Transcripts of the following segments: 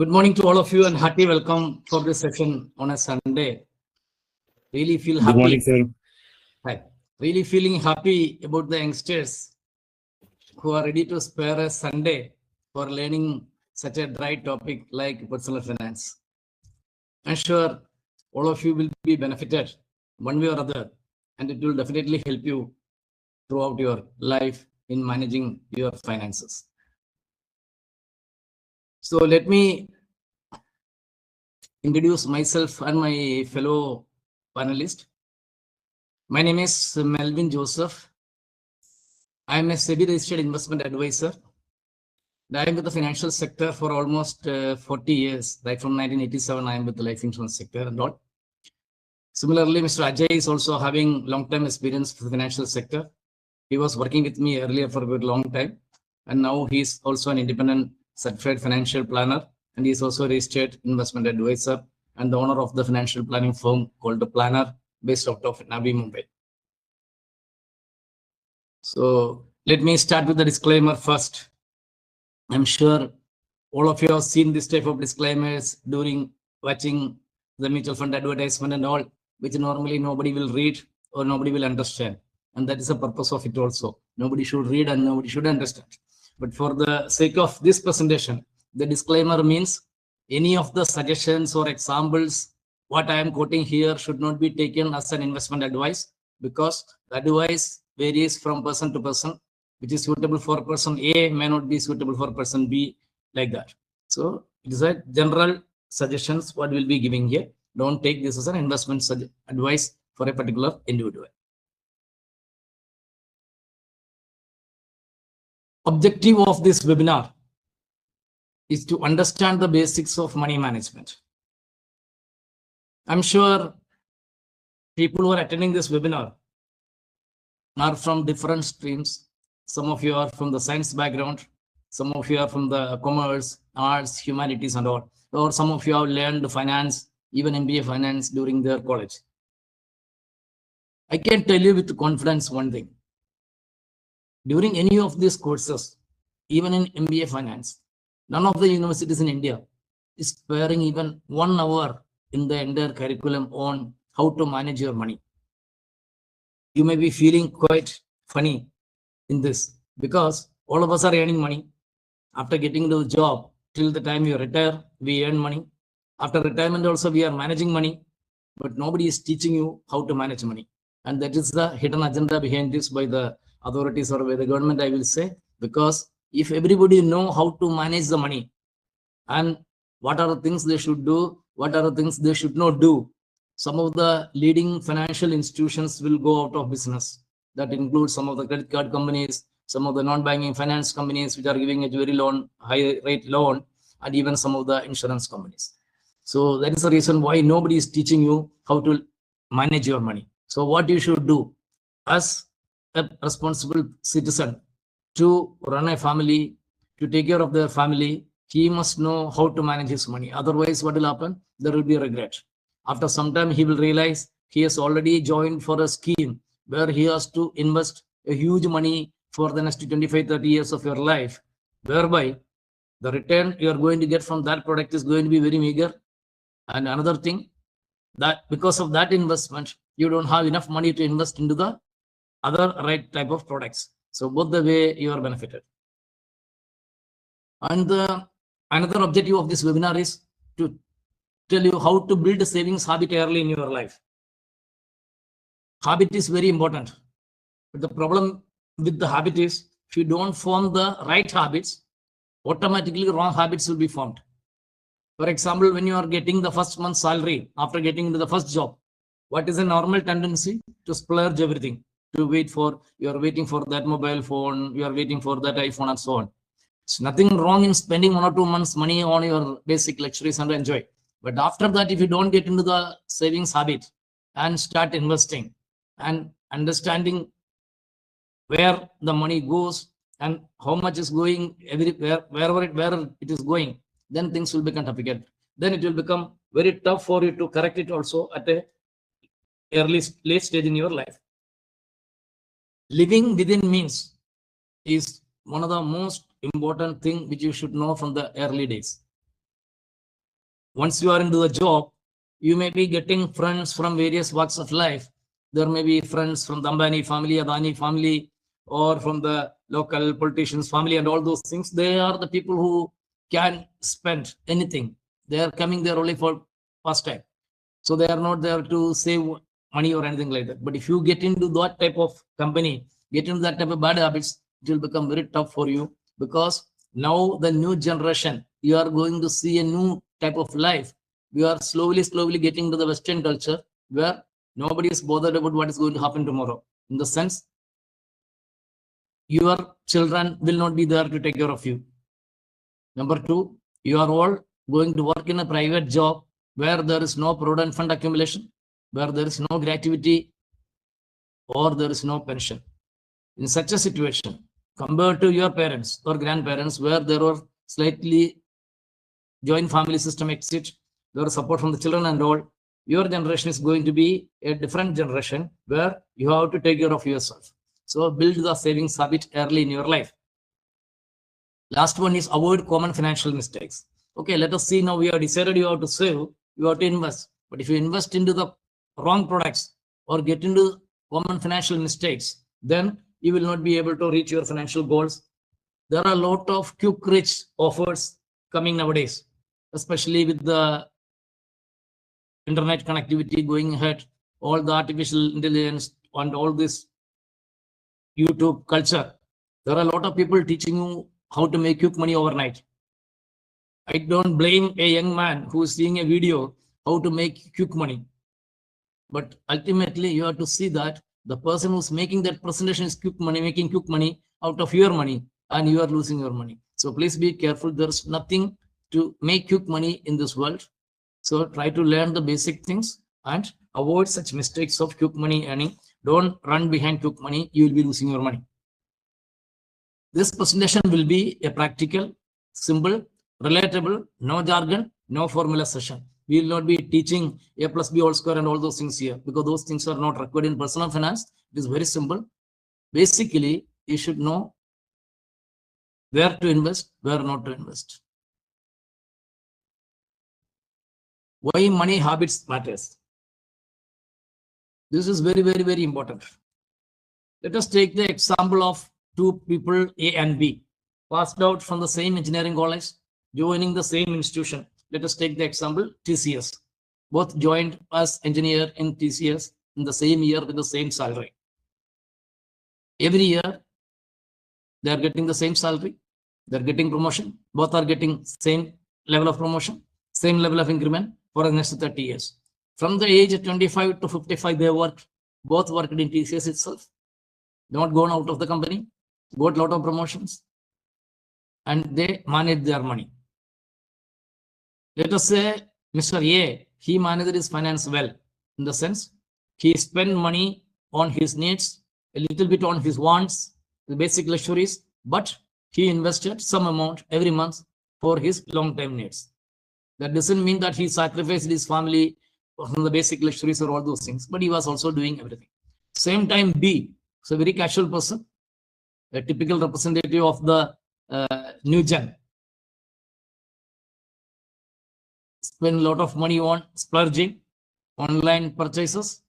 Good morning to all of you and hearty welcome for this session on a Sunday. Really feel Good morning, happy. sir. Hi. Really feeling happy about the youngsters who are ready to spare a Sunday for learning such a dry topic like personal finance. I'm sure all of you will be benefited one way or other, and it will definitely help you throughout your life in managing your finances. So let me introduce myself and my fellow panelist. My name is Melvin Joseph. I am a SEBI registered investment advisor. I am with the financial sector for almost 40 years. Right from 1987, I am with the life insurance sector and all. Similarly, Mr. Ajay is also having long-term experience for the financial sector. He was working with me earlier for a very long time. And now he is also an independent certified financial planner. And he is also a registered investment advisor and the owner of the financial planning firm called The Planner, based out of Navi, Mumbai. So let me start with the disclaimer first. I'm sure all of you have seen this type of disclaimers during watching the mutual fund advertisement and all, which normally nobody will read or nobody will understand. And that is the purpose of it also. Nobody should read and nobody should understand. But for the sake of this presentation, the disclaimer means any of the suggestions or examples what I am quoting here should not be taken as an investment advice, because the advice varies from person to person. Which is suitable for person A may not be suitable for person B, like that. So it is a general suggestions what we'll be giving here. Don't take this as an investment advice for a particular individual. Objective of this webinar is to understand the basics of money management. I'm sure people who are attending this webinar are from different streams. Some of you are from the science background. Some of you are from the commerce, arts, humanities and all. Or some of you have learned finance, even MBA finance during their college. I can tell you with confidence one thing. During any of these courses, even in MBA finance, none of the universities in India is sparing even 1 hour in the entire curriculum on how to manage your money. You may be feeling quite funny in this, because all of us are earning money. After getting the job, till the time you retire, we earn money. After retirement also, we are managing money, but nobody is teaching you how to manage money. And that is the hidden agenda behind this by the authorities or by the government, I will say, because if everybody know how to manage the money and what are the things they should do, what are the things they should not do, some of the leading financial institutions will go out of business. That includes some of the credit card companies, some of the non-banking finance companies which are giving a very high rate loan, and even some of the insurance companies. So that is the reason why nobody is teaching you how to manage your money. So what you should do as a responsible citizen to run a family, to take care of their family, he must know how to manage his money. Otherwise, what will happen? There will be regret. After some time, he will realize he has already joined for a scheme where he has to invest a huge money for the next 25, 30 years of your life, whereby the return you are going to get from that product is going to be very meager. And another thing, that because of that investment, you don't have enough money to invest into the other right type of products. So both the way you are benefited. And another objective of this webinar is to tell you how to build a savings habit early in your life. Habit is very important. But the problem with the habit is, if you don't form the right habits, automatically wrong habits will be formed. For example, when you are getting the first month's salary after getting into the first job, what is a normal tendency? To splurge everything, to wait for, you are waiting for that mobile phone, you are waiting for that iPhone and so on. It's nothing wrong in spending 1 or 2 months money on your basic luxuries and enjoy. But after that, if you don't get into the savings habit and start investing and understanding where the money goes and how much is going everywhere, wherever it is going, then things will become difficult. Then it will become very tough for you to correct it also at a late stage in your life. Living within means is one of the most important thing which you should know from the early days. once you are into the job, you may be getting friends from various walks of life. There may be friends from the Ambani family, Adani family, or from the local politicians' family, and all those things. They are the people who can spend anything. They are coming there only for pastime. So they are not there to save money or anything like that. But if you get into that type of company, get into that type of bad habits, it will become very tough for you, because now the new generation, you are going to see a new type of life. We are slowly getting to the Western culture where nobody is bothered about what is going to happen tomorrow. In the sense, your children will not be there to take care of you. Number two, you are all going to work in a private job where there is no provident fund accumulation, where there is no gratuity, or there is no pension. In such a situation, compared to your parents or grandparents, where there were slightly joint family system exit, there was support from the children and all, your generation is going to be a different generation where you have to take care of yourself. So build the savings habit early in your life. Last one is avoid common financial mistakes. Okay, let us see now. We have decided you have to save, you have to invest. But if you invest into the wrong products or get into common financial mistakes, then you will not be able to reach your financial goals. There are a lot of quick rich offers coming nowadays, especially with the internet connectivity going ahead, all the artificial intelligence and all this YouTube culture. There are a lot of people teaching you how to make quick money overnight. I don't blame a young man who is seeing a video how to make quick money. But ultimately, you have to see that the person who's making that presentation is quick money, making quick money out of your money, and you are losing your money. So please be careful. There's nothing to make quick money in this world. So try to learn the basic things and avoid such mistakes of quick money earning. Don't run behind quick money. You will be losing your money. This presentation will be a practical, simple, relatable, no jargon, no formula session. We will not be teaching A plus B all square and all those things here, because those things are not required in personal finance. It is very simple. Basically, you should know where to invest, where not to invest. Why money habits matters. This is very important. Let us take the example of two people, A and B, passed out from the same engineering college, joining the same institution. Let us take the example TCS. Both joined as engineer in TCS in the same year with the same salary. Every year, they are getting the same salary. They're getting promotion. Both are getting same level of promotion, same level of increment for the next 30 years. From the age of 25 to 55, they worked. Both worked in TCS itself. Not gone out of the company, got a lot of promotions, and they manage their money. Let us say Mr. A, he managed his finance well, in the sense he spent money on his needs, a little bit on his wants, the basic luxuries, but he invested some amount every month for his long-term needs. That doesn't mean that he sacrificed his family from the basic luxuries or all those things, but he was also doing everything. Same time, B, so very casual person, a typical representative of the new gen. Spend a lot of money on splurging, online purchases,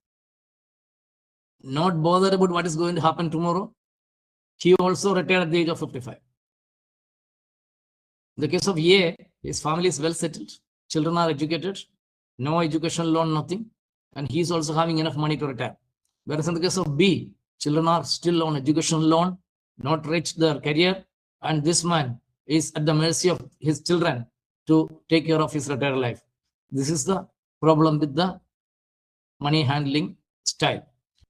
not bothered about what is going to happen tomorrow. He also retired at the age of 55. In the case of A, his family is well settled, children are educated, no educational loan, nothing, and he is also having enough money to retire. Whereas in the case of B, children are still on educational loan, not reached their career, and this man is at the mercy of his children to take care of his retired life. This is the problem with the money handling style.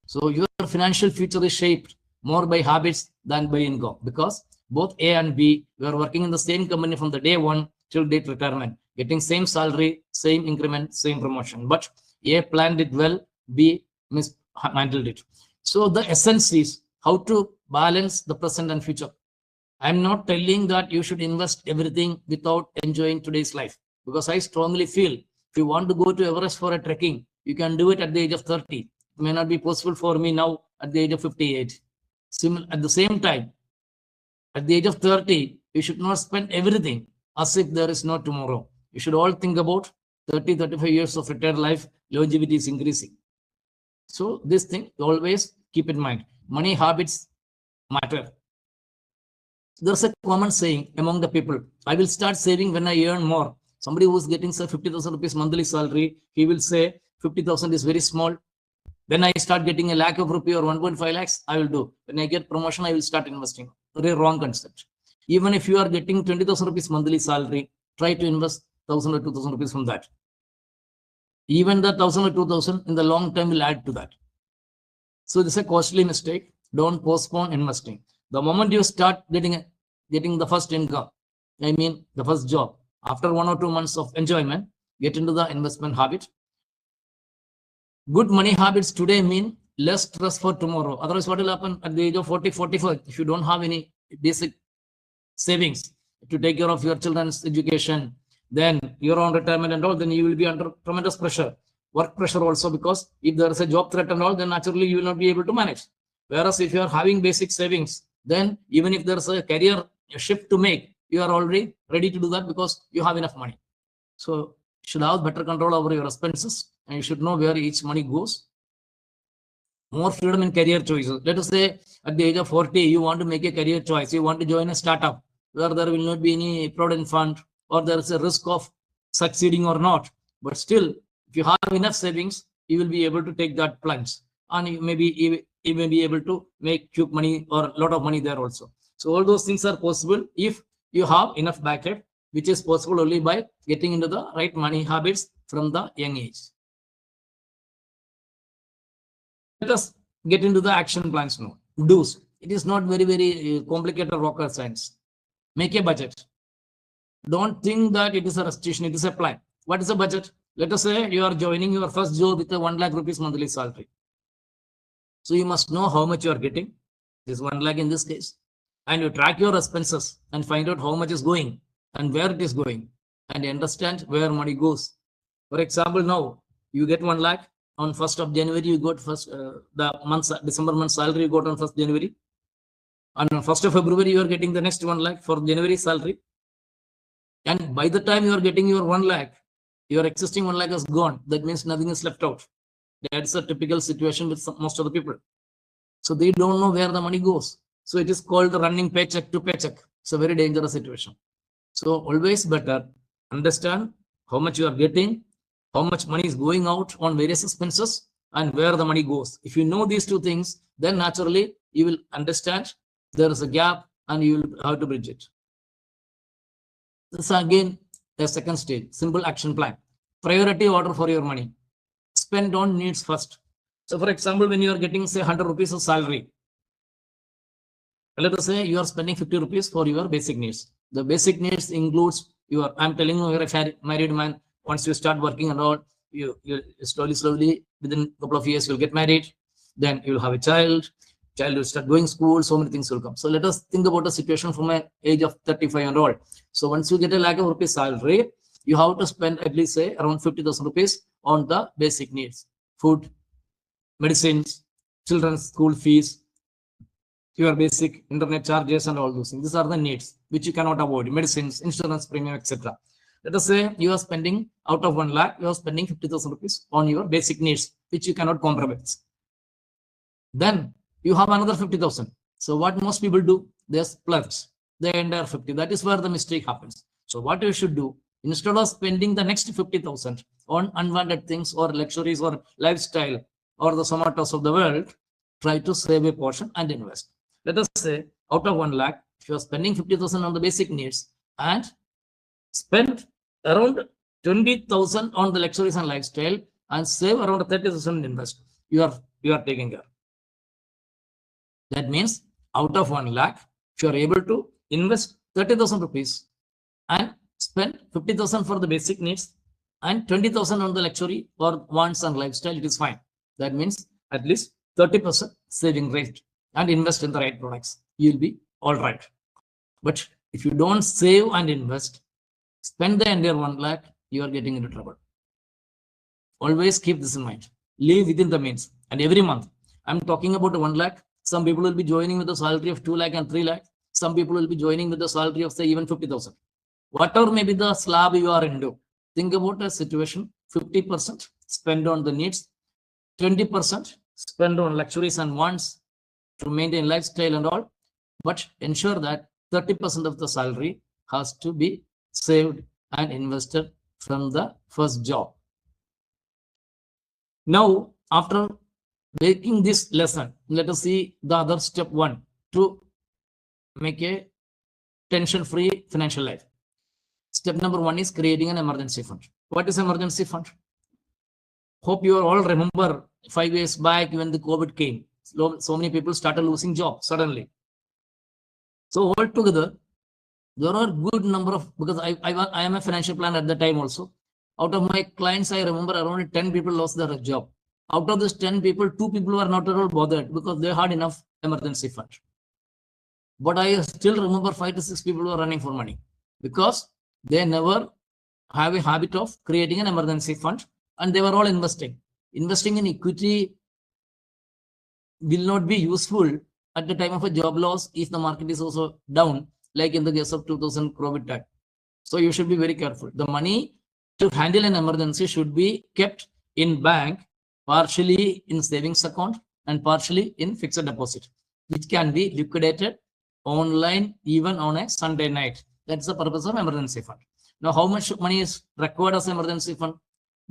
So your financial future is shaped more by habits than by income, because both A and B were working in the same company from the day one till date retirement, getting same salary, same increment, same promotion. But A planned it well, B mishandled it. So the essence is how to balance the present and future. I'm not telling that you should invest everything without enjoying today's life, because I strongly feel if you want to go to Everest for a trekking, you can do it at the age of 30. It may not be possible for me now at the age of 58. At the same time, at the age of 30, you should not spend everything as if there is no tomorrow. You should all think about 30, 35 years of retired life, longevity is increasing. So this thing always keep in mind. Money habits matter. There's a common saying among the people, I will start saving when I earn more. Somebody who is getting say 50,000 rupees monthly salary, he will say 50,000 is very small. When I start getting a lakh of rupee or 1.5 lakhs, I will do. When I get promotion, I will start investing. Very wrong concept. Even if you are getting 20,000 rupees monthly salary, try to invest 1,000 or 2,000 rupees from that. Even the 1,000 or 2,000 in the long term will add to that. So this is a costly mistake. Don't postpone investing. The moment you start getting the first income, I mean the first job, after 1 or 2 months of enjoyment, get into the investment habit. Good money habits today mean less stress for tomorrow. Otherwise, what will happen at the age of 40, 45? If you don't have any basic savings to take care of your children's education, then your own retirement and all, then you will be under tremendous pressure. Work pressure also, because if there is a job threat and all, then naturally you will not be able to manage. Whereas if you are having basic savings, then even if there's a career shift to make, you are already ready to do that because you have enough money. So you should have better control over your expenses, and you should know where each money goes. More freedom in career choices. Let us say at the age of 40, you want to make a career choice. You want to join a startup where there will not be any provident fund, or there is a risk of succeeding or not. But still, if you have enough savings, you will be able to take that plunge, and you may be able to make huge money or a lot of money there also. So all those things are possible if you have enough backup, which is possible only by getting into the right money habits from the young age. Let us get into the action plans now. Do's. It is not very complicated rocket science. Make a budget. Don't think that it is a restriction, it is a plan. What is a budget? Let us say you are joining your first job with a 1 lakh rupees monthly salary. So you must know how much you are getting. This 1 lakh in this case. And you track your expenses and find out how much is going and where it is going, and understand where money goes. For example, now you get 1 lakh on 1st of January, you got December month salary you got on 1st January. And on 1st of February, you are getting the next 1 lakh for January salary. And by the time you are getting your 1 lakh, your existing 1 lakh is gone. That means nothing is left out. That's a typical situation with most of the people. So they don't know where the money goes. So it is called the running paycheck to paycheck. It's a very dangerous situation. So always better understand how much you are getting, how much money is going out on various expenses, and where the money goes. If you know these two things, then naturally you will understand there is a gap and you will have to bridge it. This is again the second stage, simple action plan. Priority order for your money. Spend on needs first. So for example, when you are getting say 100 rupees of salary, let us say you are spending 50 rupees for your basic needs. The basic needs includes your, I'm telling you, you're a married man. Once you start working and all, you slowly, within a couple of years, you'll get married. Then you'll have a child will start going school, so many things will come. So let us think about a situation from an age of 35 and all. So once you get a lakh of rupees salary, you have to spend at least say around 50,000 rupees on the basic needs: food, medicines, children's school fees, your basic internet charges and all those things. These are the needs which you cannot avoid: medicines, insurance premium, etc. Let us say you are spending out of 1 lakh, you are spending 50,000 rupees on your basic needs, which you cannot compromise. Then you have another 50,000. So what most people do, they splurge the entire 50. That is where the mistake happens. So what you should do, instead of spending the next 50,000 on unwanted things or luxuries or lifestyle or the Zomatos of the world, try to save a portion and invest. Let us say out of 1 lakh, if you are spending 50,000 on the basic needs and spend around 20,000 on the luxuries and lifestyle and save around 30,000 in invest, you are taking care. That means out of 1 lakh, if you are able to invest 30,000 rupees and spend 50,000 for the basic needs and 20,000 on the luxury or wants and lifestyle, it is fine. That means at least 30% saving rate, and invest in the right products. You'll be all right. But if you don't save and invest, spend the entire 1 lakh, you are getting into trouble. Always keep this in mind. Live within the means. And every month, I'm talking about 1 lakh. Some people will be joining with a salary of 2 lakh and 3 lakh. Some people will be joining with a salary of say even 50,000. Whatever may be the slab you are into, think about a situation, 50% spend on the needs, 20% spend on luxuries and wants to maintain lifestyle and all, but ensure that 30% of the salary has to be saved and invested from the first job. Now, after making this lesson, let us see the other step one to make a tension-free financial life. Step number one is creating an emergency fund. What is emergency fund? Hope you all remember 5 years back when the COVID came. So many people started losing jobs suddenly. So altogether, there are good number of, because I am a financial planner at the time also. Out of my clients, I remember around 10 people lost their job. Out of these 10 people, 2 people were not at all bothered because they had enough emergency fund. But I still remember 5 to 6 people were running for money because they never have a habit of creating an emergency fund, and they were all investing. Investing in equity will not be useful at the time of a job loss if the market is also down, like in the case of 2000 COVID time. So you should be very careful. The money to handle an emergency should be kept in bank, partially in savings account and partially in fixed deposit, which can be liquidated online even on a Sunday night. That's the purpose of emergency fund. Now, how much money is required as emergency fund?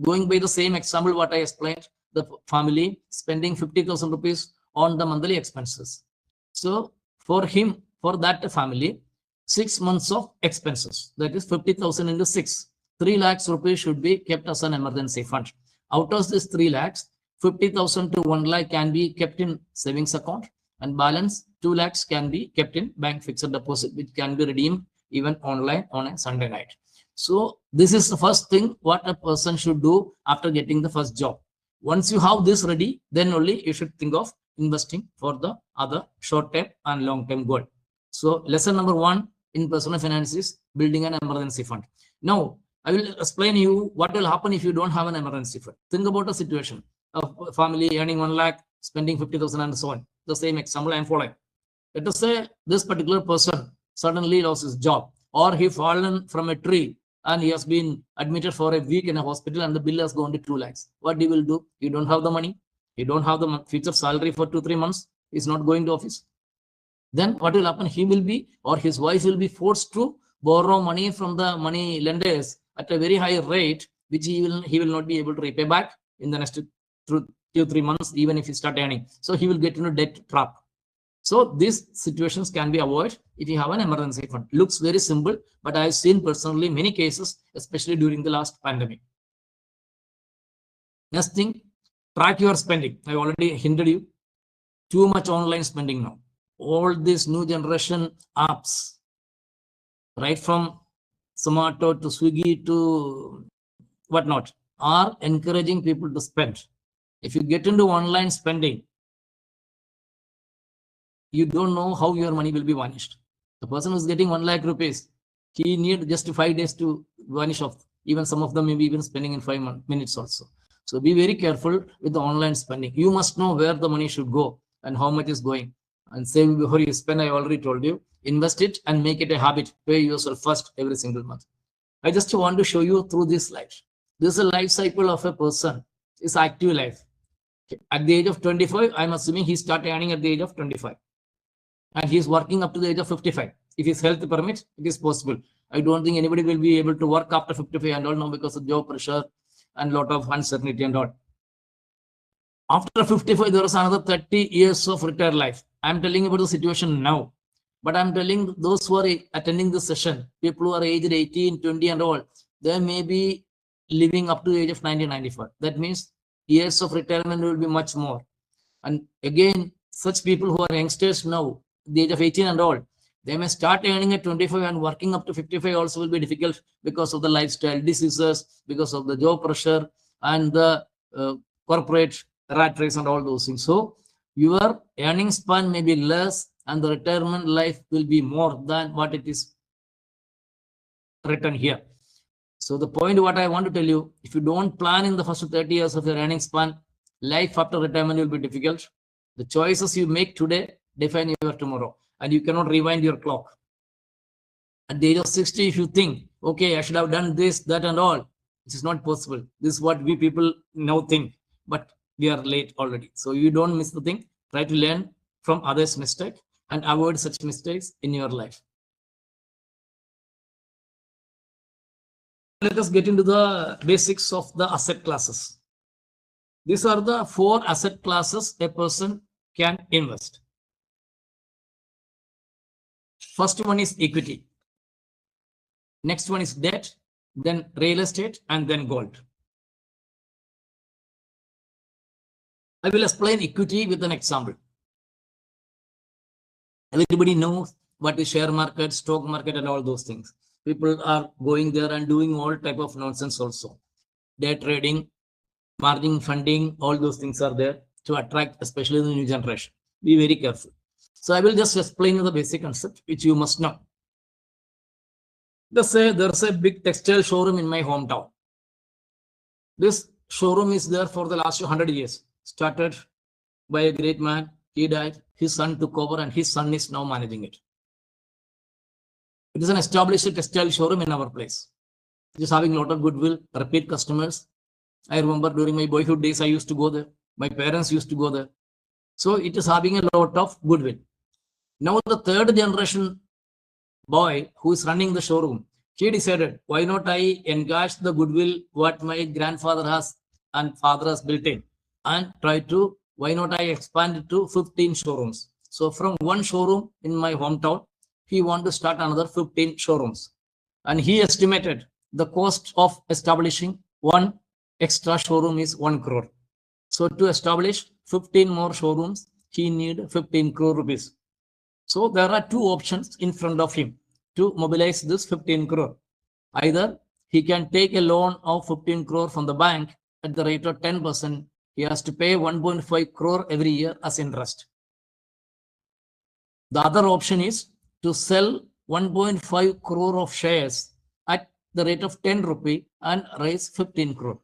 Going by the same example what I explained, the family spending 50,000 rupees on the monthly expenses. So for him, for that family, 6 months of expenses, that is 50,000 into 6, 3 lakhs rupees should be kept as an emergency fund. Out of this 3 lakhs, 50,000 to 1 lakh can be kept in savings account, and balance 2 lakhs can be kept in bank fixed deposit, which can be redeemed even online on a Sunday night. So this is the first thing what a person should do after getting the first job. Once you have this ready, then only you should think of investing for the other short-term and long-term goal. So lesson number one in personal finance is building an emergency fund. Now, I will explain you what will happen if you don't have an emergency fund. Think about a situation of a family earning 1 lakh, spending 50,000 and so on. The same example I am following. Let us say this particular person suddenly lost his job, or he fallen from a tree and he has been admitted for a week in a hospital and the bill has gone to 2 lakhs. What he will do? You don't have the money. You don't have the future salary for 2-3 months. He's not going to office. Then what will happen? He will be, or his wife will be forced to borrow money from the money lenders at a very high rate, which he will not be able to repay back in the next 2-3 months, even if he start earning. So he will get into debt trap. So these situations can be avoided if you have an emergency fund. Looks very simple, but I've seen personally many cases, especially during the last pandemic. Next thing, track your spending. I already hinted you. Too much online spending now. All these new generation apps, right from Zomato to Swiggy to whatnot, are encouraging people to spend. If you get into online spending, you don't know how your money will be vanished. The person who's getting 1 lakh rupees, he need just 5 days to vanish off. Even some of them may be even spending in 5 minutes also. So be very careful with the online spending. You must know where the money should go and how much is going. And save before you spend, I already told you. Invest it and make it a habit. Pay yourself first every single month. I just want to show you through this life. This is a life cycle of a person. It's active life. At the age of 25, I'm assuming he started earning at the age of 25. And he's working up to the age of 55. If his health permits, it is possible. I don't think anybody will be able to work after 55 and all now because of job pressure and lot of uncertainty and all. After 55, there is another 30 years of retired life. I'm telling you about the situation now. But I'm telling those who are attending this session, people who are aged 18, 20 and all, they may be living up to the age of 90, 95. That means years of retirement will be much more. And again, such people who are youngsters now, the age of 18 and all, they may start earning at 25 and working up to 55 also will be difficult because of the lifestyle diseases, because of the job pressure and the corporate rat race and all those things. So your earning span may be less and the retirement life will be more than what it is written here. So the point what I want to tell you, if you don't plan in the first 30 years of your earning span, life after retirement will be difficult. The choices you make today define your tomorrow, and you cannot rewind your clock. At the age of 60, if you think, okay, I should have done this, that and all, It is not possible. This is what we people now think, but we are late already. So you don't miss the thing. Try to learn from others' mistake and avoid such mistakes in your life. Let us get into the basics of the asset classes. These are the 4 asset classes a person can invest. First one is equity. Next one is debt, then real estate, and then gold. I will explain equity with an example. Everybody knows what is share market, stock market, and all those things. People are going there and doing all type of nonsense also. Day trading, margin funding, all those things are there to attract, especially the new generation. Be very careful. So I will just explain you the basic concept, which you must know. Let's say there's a big textile showroom in my hometown. This showroom is there for the last 100 years. Started by a great man. He died. His son took over, and his son is now managing it. It is an established textile showroom in our place. It is having a lot of goodwill, repeat customers. I remember during my boyhood days, I used to go there. My parents used to go there. So it is having a lot of goodwill. Now the third generation boy who is running the showroom, he decided, why not I engage the goodwill what my grandfather has and father has built in, and try to, why not I expand it to 15 showrooms. So from one showroom in my hometown, he wanted to start another 15 showrooms. And he estimated the cost of establishing one extra showroom is 1 crore. So to establish 15 more showrooms, he need 15 crore rupees. So there are 2 options in front of him to mobilize this 15 crore. Either he can take a loan of 15 crore from the bank at the rate of 10%. He has to pay 1.5 crore every year as interest. The other option is to sell 1.5 crore of shares at the rate of 10 rupee and raise 15 crore.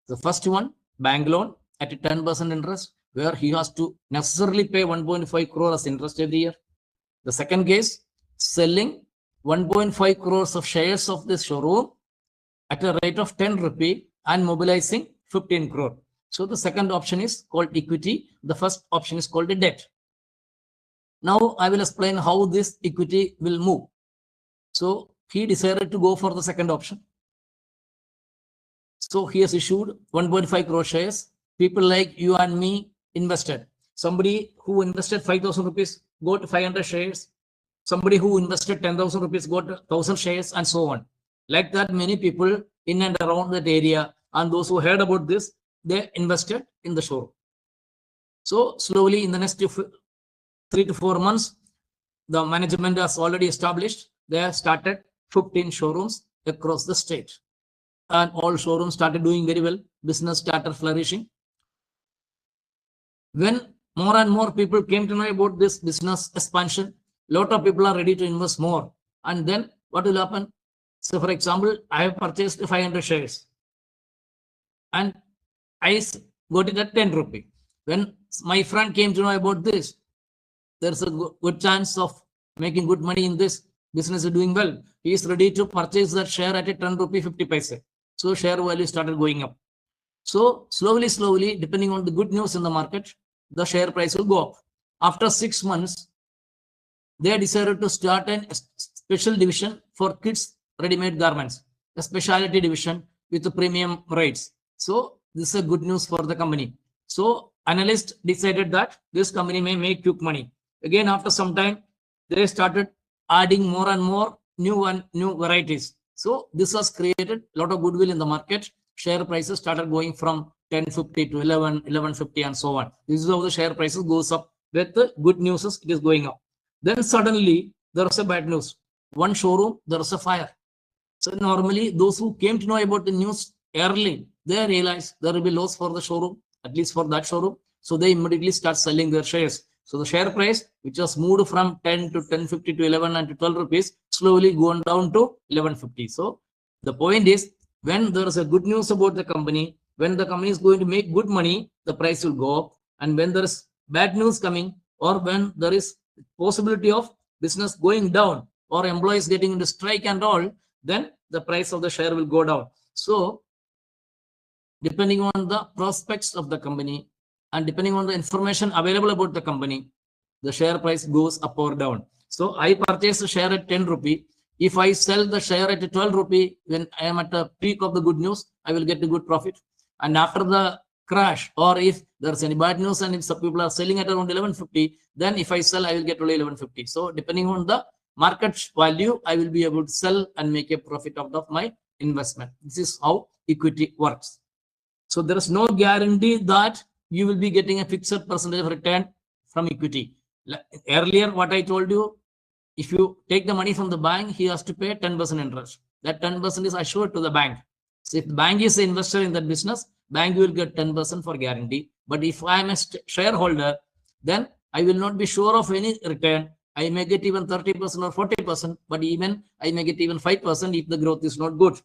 The first one, bank loan at a 10% interest, where he has to necessarily pay 1.5 crore as interest every year. The second case, selling 1.5 crores of shares of this showroom at a rate of 10 rupee and mobilizing 15 crore. So the second option is called equity. The first option is called a debt. Now I will explain how this equity will move. So he decided to go for the second option. So he has issued 1.5 crore shares. People like you and me invested. Somebody who invested 5,000 rupees got 500 shares. Somebody who invested 10,000 rupees got 1,000 shares, and so on. Like that, many people in and around that area, and those who heard about this, they invested in the showroom. So slowly in the next 3 to 4 months, the management has already established. They have started 15 showrooms across the state. And all showrooms started doing very well. Business started flourishing. When more and more people came to know about this business expansion, a lot of people are ready to invest more. And then what will happen? So for example, I have purchased 500 shares and I got it at 10 rupee. When my friend came to know about this, there's a good chance of making good money in this business, is doing well. He is ready to purchase that share at a 10 rupee 50 paise. So share value started going up. So slowly, depending on the good news in the market, the share price will go up. After 6 months, they decided to start a special division for kids ready-made garments, a specialty division with the premium rates. So this is a good news for the company. So analysts decided that this company may make quick money. Again, after some time, they started adding more and more new varieties. So this has created a lot of goodwill in the market. Share prices started going from 10.50 to 11.50 and so on. This is how the share prices goes up. With the good news, it is going up. Then suddenly there is a bad news. One showroom, there is a fire. So normally those who came to know about the news early, they realize there will be loss for the showroom, at least for that showroom. So they immediately start selling their shares. So the share price, which was moved from 10 to 10.50 to 11 and to 12 rupees, slowly gone down to 11.50. So the point is, when there is a good news about the company, when the company is going to make good money, the price will go up. And when there is bad news coming, or when there is possibility of business going down, or employees getting into strike and all, then the price of the share will go down. So depending on the prospects of the company and depending on the information available about the company, the share price goes up or down. So I purchase a share at 10 rupee. If I sell the share at 12 rupee, when I am at the peak of the good news, I will get a good profit. And after the crash, or if there's any bad news and if some people are selling at around 11.50, then if I sell, I will get only 11.50. So depending on the market value, I will be able to sell and make a profit out of my investment. This is how equity works. So there is no guarantee that you will be getting a fixed percentage of return from equity. Earlier, what I told you, if you take the money from the bank, he has to pay 10% interest. That 10% is assured to the bank. So if the bank is an investor in that business, bank will get 10% for guarantee. But if I am a shareholder, then I will not be sure of any return. I may get even 30% or 40%, but even I may get even 5% if the growth is not good.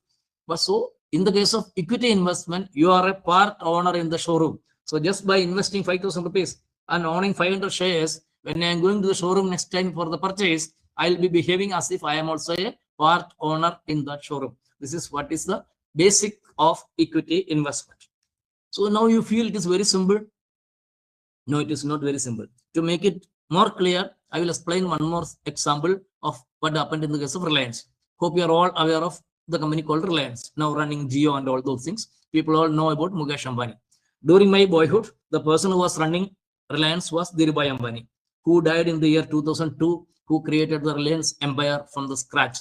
But so in the case of equity investment, you are a part owner in the showroom. So just by investing 5,000 rupees and owning 500 shares, when I am going to the showroom next time for the purchase, I'll be behaving as if I am also a part owner in that showroom. This is what is the basic of equity investment. So now you feel it is very simple. No, it is not very simple. To make it more clear, I will explain one more example of what happened in the case of Reliance. Hope you are all aware of the company called Reliance, now running Jio and all those things. People all know about Mukesh Ambani. During my boyhood, the person who was running Reliance was Dhirubhai Ambani, who died in the year 2002, who created the Reliance empire from the scratch.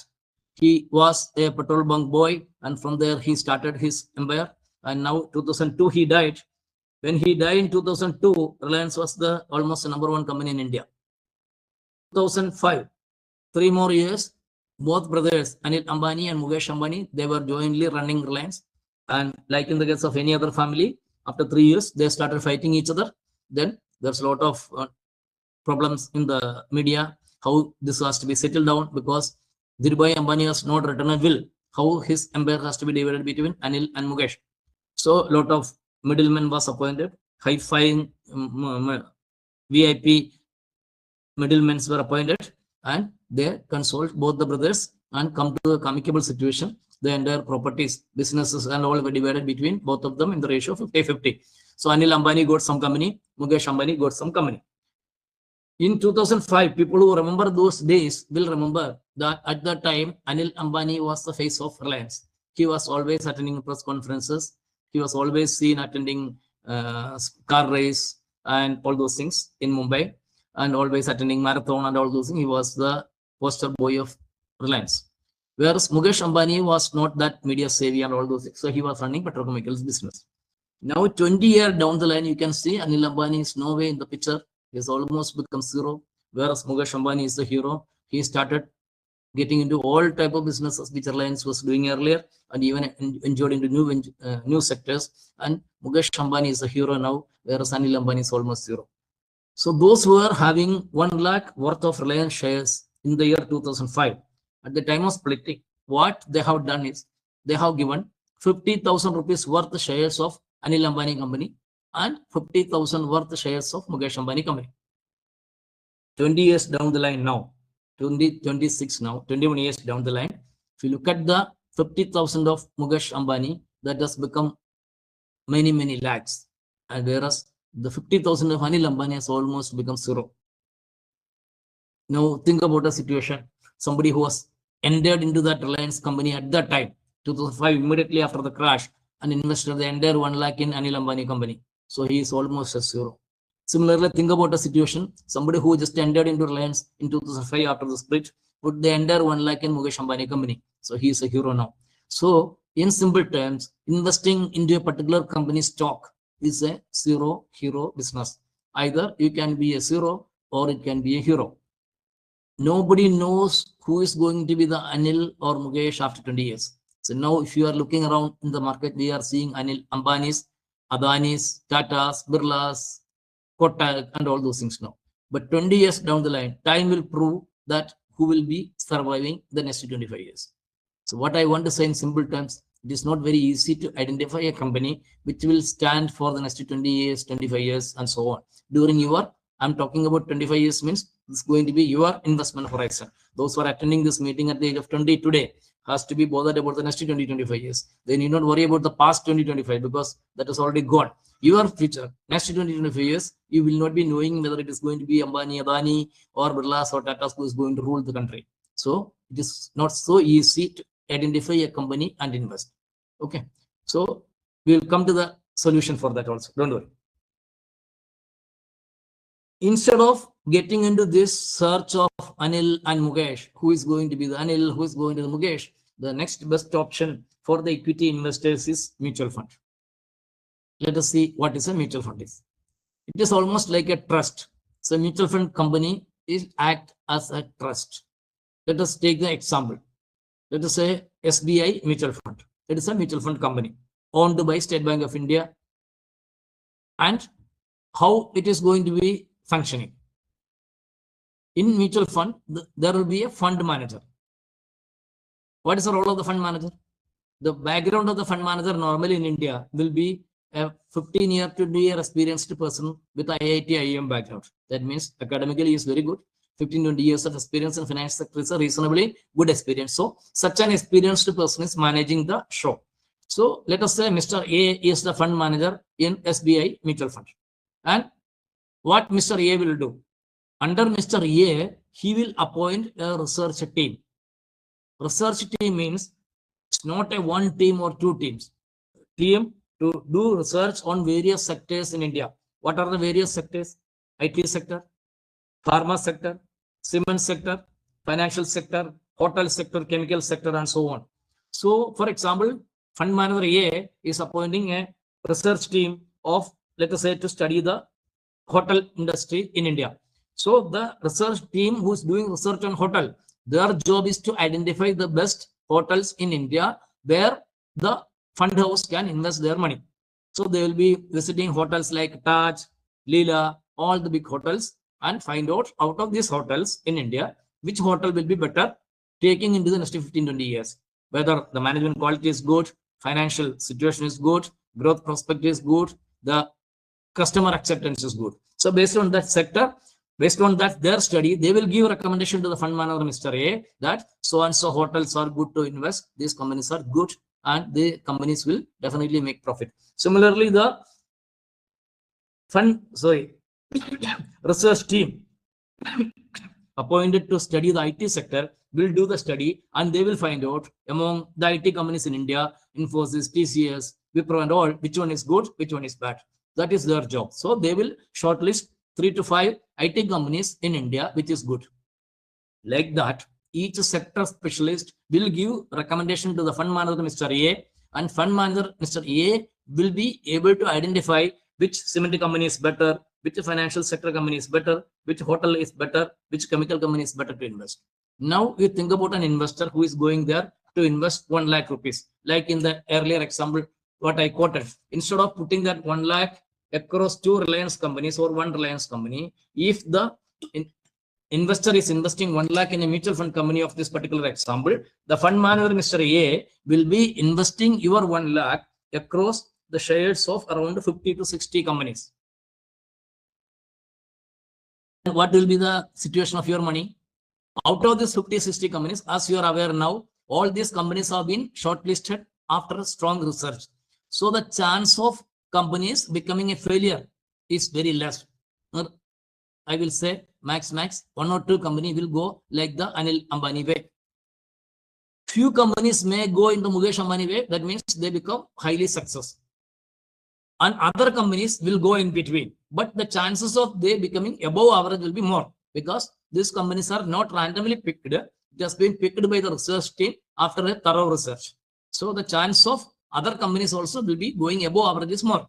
He was a petrol bunk boy, and from there he started his empire. And now 2002 he died. When he died in 2002, Reliance was the almost the #1 company in India. 2005, 3 more years, both brothers, Anil Ambani and Mukesh Ambani, they were jointly running Reliance. And like in the case of any other family, after 3 years, they started fighting each other. Then there's a lot of problems in the media, how this has to be settled down, because Dhirubhai Ambani has not written a will, how his empire has to be divided between Anil and Mukesh. So a lot of middlemen was appointed, high-flying VIP middlemen were appointed, and they consult both the brothers and come to a amicable situation. The entire properties, businesses, and all were divided between both of them in the ratio of 50-50. So Anil Ambani got some company, Mukesh Ambani got some company. In 2005, people who remember those days will remember that at that time, Anil Ambani was the face of Reliance. He was always attending press conferences. He was always seen attending car race and all those things in Mumbai, and always attending marathon and all those things. He was the poster boy of Reliance. Whereas Mukesh Ambani was not that media savvy and all those things. So he was running petrochemicals business. Now 20 years down the line, you can see Anil Ambani is nowhere in the picture. He has almost become zero. Whereas Mukesh Ambani is the hero. He started getting into all type of businesses which Reliance was doing earlier, and even enjoyed into new sectors. And Mukesh Ambani is a hero now, whereas Anil Ambani is almost zero. So those who are having 1 lakh worth of Reliance shares in the year 2005, at the time of splitting, what they have done is they have given 50,000 rupees worth shares of Anil Ambani company and 50,000 worth shares of Mukesh Ambani company. 20 years down the line now, 2026 now, 21 years down the line, if you look at the 50,000 of Mukesh Ambani, that has become many, many lakhs. And whereas the 50,000 of Anil Ambani has almost become zero. Now think about a situation, somebody who was entered into that Reliance company at that time, 2005, immediately after the crash, and invested the entire 1 lakh in Anil Ambani company. So he is almost at zero. Similarly, think about a situation, somebody who just entered into Reliance in 2005 after the split, put the entire 1 lakh in Mukesh Ambani company. So he is a hero now. So in simple terms, investing into a particular company stock is a zero hero business. Either you can be a zero or it can be a hero. Nobody knows who is going to be the Anil or Mukesh after 20 years. So now if you are looking around in the market, we are seeing Anil Ambani's, Adani's, Tata's, Birla's, Kotak, and all those things now. But 20 years down the line, time will prove that who will be surviving the next 25 years. So what I want to say in simple terms, it is not very easy to identify a company which will stand for the next 20 years, 25 years, and so on. During your, I'm talking about 25 years means it's going to be your investment horizon. Those who are attending this meeting at the age of 20 today, has to be bothered about the next 20-25 years. They need not worry about the past 20-25 because that is already gone. Your future, next 20-25 years, you will not be knowing whether it is going to be Ambani, Adani, or Birlas or Tata who is going to rule the country. So it is not so easy to identify a company and invest. Okay. So we will come to the solution for that also. Don't worry. Instead of getting into this search of Anil and Mukesh, who is going to be the Anil, who is going to be the Mukesh, the next best option for the equity investors is mutual fund. Let us see what is a mutual fund is. It is almost like a trust. So mutual fund company is act as a trust. Let us take the example. Let us say SBI mutual fund. It is a mutual fund company owned by State Bank of India. And how it is going to be functioning. In mutual fund, there will be a fund manager. What is the role of the fund manager? The background of the fund manager normally in India will be a 15-year to 20-year experienced person with IIT, IIM background. That means academically he is very good. 15-20 years of experience in finance sector is a reasonably good experience. So such an experienced person is managing the show. So let us say Mr. A is the fund manager in SBI mutual fund. And what Mr. A will do? Under Mr. A, he will appoint a research team. Research team means it's not a one team or two teams. Team to do research on various sectors in India. What are the various sectors? IT sector, pharma sector, cement sector, financial sector, hotel sector, chemical sector, and so on. So, for example, fund manager A is appointing a research team of, let us say, to study the hotel industry in India. So the research team who is doing research on hotel, their job is to identify the best hotels in India where the fund house can invest their money. So they will be visiting hotels like Taj, Leela, all the big hotels, and find out of these hotels in India, which hotel will be better taking into the next 15-20 years. Whether the management quality is good, financial situation is good, growth prospect is good, the customer acceptance is good. So based on that sector, based on that their study, they will give recommendation to the fund manager Mr. A that so and so hotels are good to invest, these companies are good, and the companies will definitely make profit. Similarly, the research team appointed to study the IT sector will do the study, and they will find out among the IT companies in India, Infosys, TCS, Wipro and all, which one is good, which one is bad. That is their job. So they will shortlist 3 to 5 IT companies in India, which is good. Like that, each sector specialist will give recommendation to the fund manager Mr. A, and fund manager Mr. A will be able to identify which cement company is better, which financial sector company is better, which hotel is better, which chemical company is better to invest. Now you think about an investor who is going there to invest 1 lakh rupees. Like in the earlier example, what I quoted, instead of putting that 1 lakh across 2 Reliance companies or 1 Reliance company, if the investor is investing 1 lakh in a mutual fund company of this particular example, the fund manager Mr. A will be investing your 1 lakh across the shares of around 50 to 60 companies. And what will be the situation of your money? Out of these 50-60 companies, as you are aware now, all these companies have been shortlisted after strong research. So the chance of companies becoming a failure is very less. I will say max 1 or 2 company will go like the Anil Ambani way. Few companies may go in the Mukesh Ambani way. That means they become highly successful. And other companies will go in between. But the chances of they becoming above average will be more, because these companies are not randomly picked. It has been picked by the research team after a thorough research. So the chance of other companies also will be going above average is more.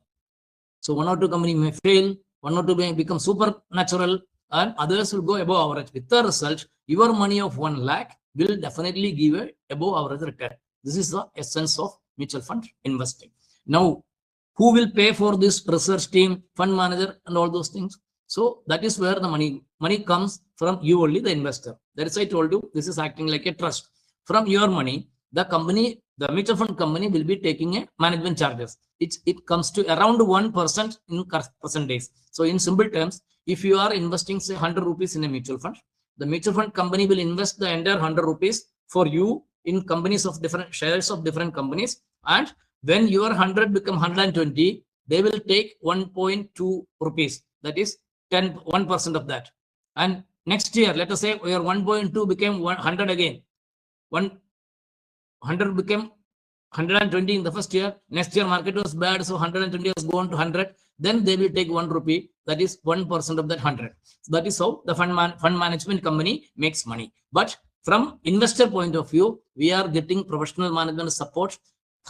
So 1 or 2 companies may fail, 1 or 2 may become supernatural, and others will go above average. With the result, your money of 1 lakh will definitely give a above average return. This is the essence of mutual fund investing. Now, who will pay for this research team, fund manager, and all those things? So that is where the money comes from you only, the investor. That is why I told you this is acting like a trust. From your money, the company, the mutual fund company will be taking a management charges. It comes to around 1% in percentage. So in simple terms, if you are investing say 100 rupees in a mutual fund, the mutual fund company will invest the entire 100 rupees for you in companies of different shares of different companies. And when your 100 become 120, they will take 1.2 rupees. That is 1% of that. And next year, let us say your 1.2 became 100 again. 100 became 120 in the first year. Next year market was bad, so 120 has gone to 100. Then they will take 1 rupee. That is 1% of that 100. So that is how the fund management company makes money. But from investor point of view, we are getting professional management support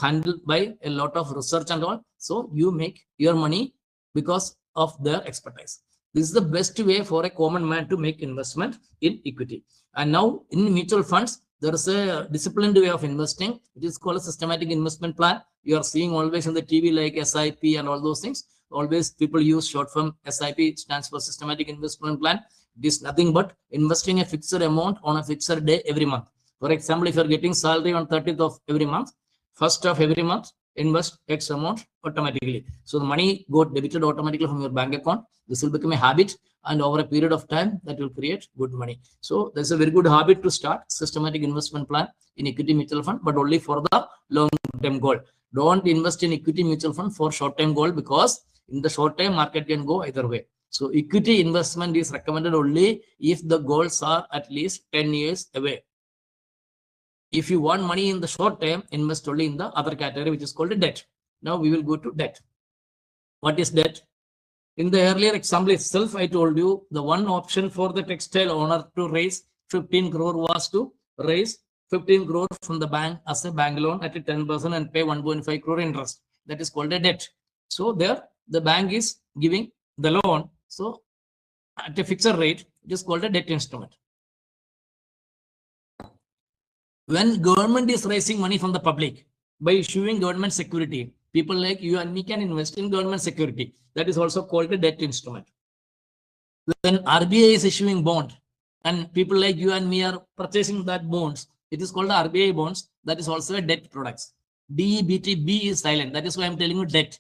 handled by a lot of research and all. So you make your money because of their expertise. This is the best way for a common man to make investment in equity. And now in mutual funds, there is a disciplined way of investing. It is called a systematic investment plan. You are seeing always on the TV like SIP and all those things. Always people use short form SIP. It stands for systematic investment plan. It is nothing but investing a fixed amount on a fixed day every month. For example, if you are getting salary on 30th of every month, 1st of every month, invest X amount automatically. So the money got debited automatically from your bank account. This will become a habit, and over a period of time that will create good money. So there's a very good habit to start systematic investment plan in equity mutual fund, but only for the long-term goal. Don't invest in equity mutual fund for short-term goal, because in the short term market can go either way. So equity investment is recommended only if the goals are at least 10 years away. If you want money in the short term, invest only in the other category, which is called debt. Now we will go to debt. What is debt? In the earlier example itself, I told you the one option for the textile owner to raise 15 crore was to raise 15 crore from the bank as a bank loan at a 10% and pay 1.5 crore interest. That is called a debt. So there the bank is giving the loan. So at a fixed rate, it is called a debt instrument. When government is raising money from the public by issuing government security, people like you and me can invest in government security. That is also called a debt instrument. When RBI is issuing bond and people like you and me are purchasing that bonds, it is called the RBI bonds. That is also a debt products. DEBT, B is silent. That is why I'm telling you debt.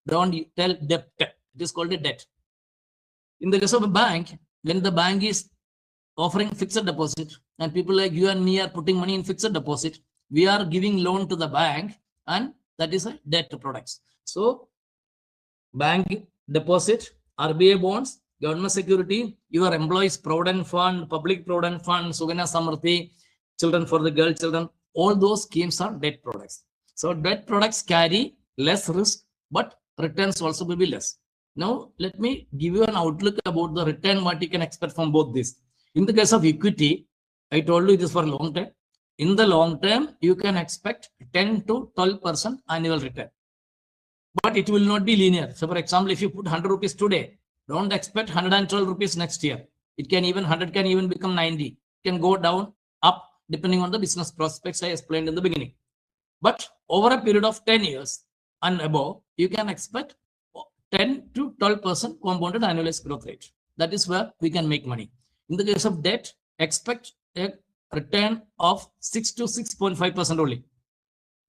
Don't tell debt. It is called a debt. In the case of a bank, when the bank is offering fixed deposit and people like you and me are putting money in fixed deposit, we are giving loan to the bank, and that is a debt products. So bank deposit, RBI bonds, government security, your employees provident fund, public provident fund, Suganya Samriddhi, children for the girl children, all those schemes are debt products. So debt products carry less risk, but returns also will be less. Now let me give you an outlook about the return, what you can expect from both these. In the case of equity, I told you it is for long term. In the long term, you can expect 10 to 12% annual return. But it will not be linear. So for example, if you put 100 rupees today, don't expect 112 rupees next year. It can even, 100 can even become 90. It can go down, up, depending on the business prospects I explained in the beginning. But over a period of 10 years and above, you can expect 10 to 12% compounded annualized growth rate. That is where we can make money. In the case of debt, expect a return of 6 to 6.5% only.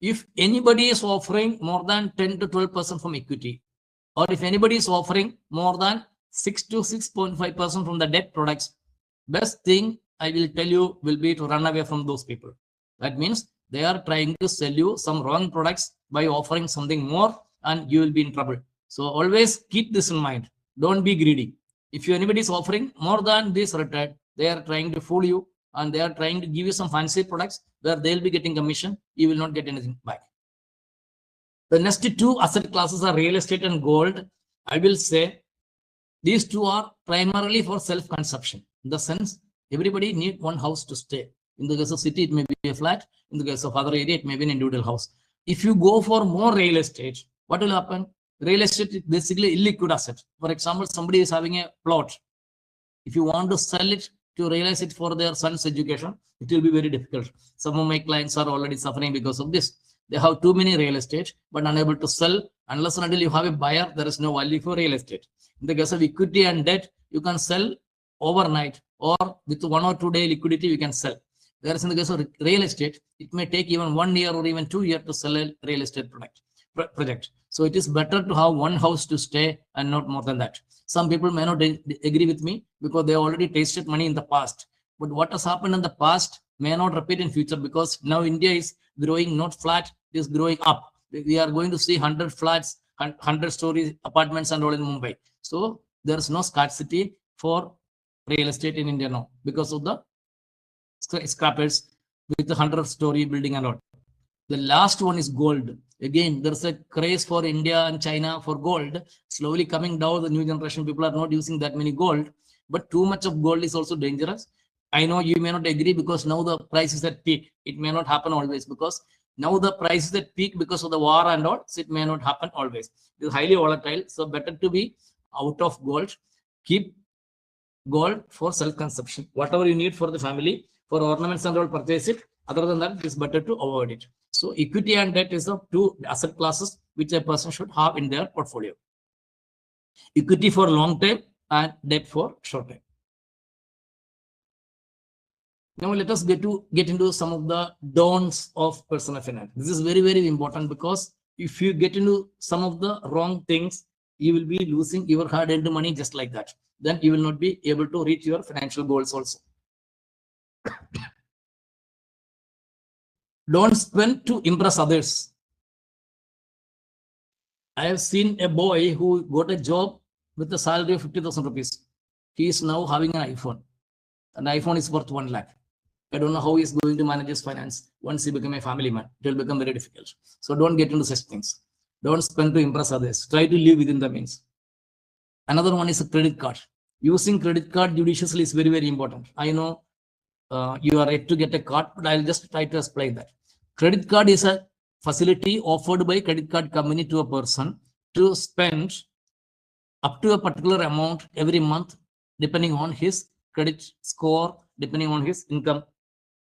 If anybody is offering more than 10 to 12% from equity, or if anybody is offering more than 6 to 6.5% from the debt products, best thing I will tell you will be to run away from those people. That means they are trying to sell you some wrong products by offering something more, and you will be in trouble. So always keep this in mind. Don't be greedy. If anybody is offering more than this return, they are trying to fool you, and they are trying to give you some fancy products where they'll be getting commission. You will not get anything back. The next two asset classes are real estate and gold. I will say these two are primarily for self-consumption. In the sense, everybody needs one house to stay. In the case of city, it may be a flat. In the case of other area, it may be an individual house. If you go for more real estate, what will happen? Real estate is basically illiquid asset. For example, somebody is having a plot. If you want to sell it to realize it for their son's education, it will be very difficult. Some of my clients are already suffering because of this. They have too many real estate, but unable to sell. Unless and until you have a buyer, there is no value for real estate. In the case of equity and debt, you can sell overnight, or with 1 or 2 day liquidity, you can sell. Whereas in the case of real estate, it may take even 1 year or even 2 years to sell a real estate project. So it is better to have one house to stay and not more than that. Some people may not agree with me because they already tasted money in the past. But what has happened in the past, may not repeat in future, because now India is growing not flat, it is growing up. We are going to see 100 flats, 100-story apartments and all in Mumbai. So there is no scarcity for real estate in India now because of the skyscrapers with the 100-story building and all. The last one is gold. Again, there's a craze for India and China for gold. Slowly coming down, the new generation people are not using that many gold. But too much of gold is also dangerous. I know you may not agree because now the price is at peak. It may not happen always because now the price is at peak because of the war and all. So it may not happen always. It is highly volatile. So better to be out of gold. Keep gold for self-consumption. Whatever you need for the family, for ornaments and all, purchase it. Other than that, it is better to avoid it. So equity and debt is the two asset classes which a person should have in their portfolio. Equity for long term and debt for short term. Now let us get into some of the don'ts of personal finance. This is very, very important because if you get into some of the wrong things, you will be losing your hard-earned money just like that. Then you will not be able to reach your financial goals also. Don't spend to impress others. I have seen a boy who got a job with a salary of 50,000 rupees. He is now having an iPhone. An iPhone is worth 1 lakh. I don't know how he is going to manage his finance. Once he becomes a family man, it will become very difficult. So don't get into such things. Don't spend to impress others. Try to live within the means. Another one is a credit card. Using credit card judiciously is very, very important. I know you are yet to get a card, but I'll just try to explain that. Credit card is a facility offered by credit card company to a person to spend up to a particular amount every month, depending on his credit score, depending on his income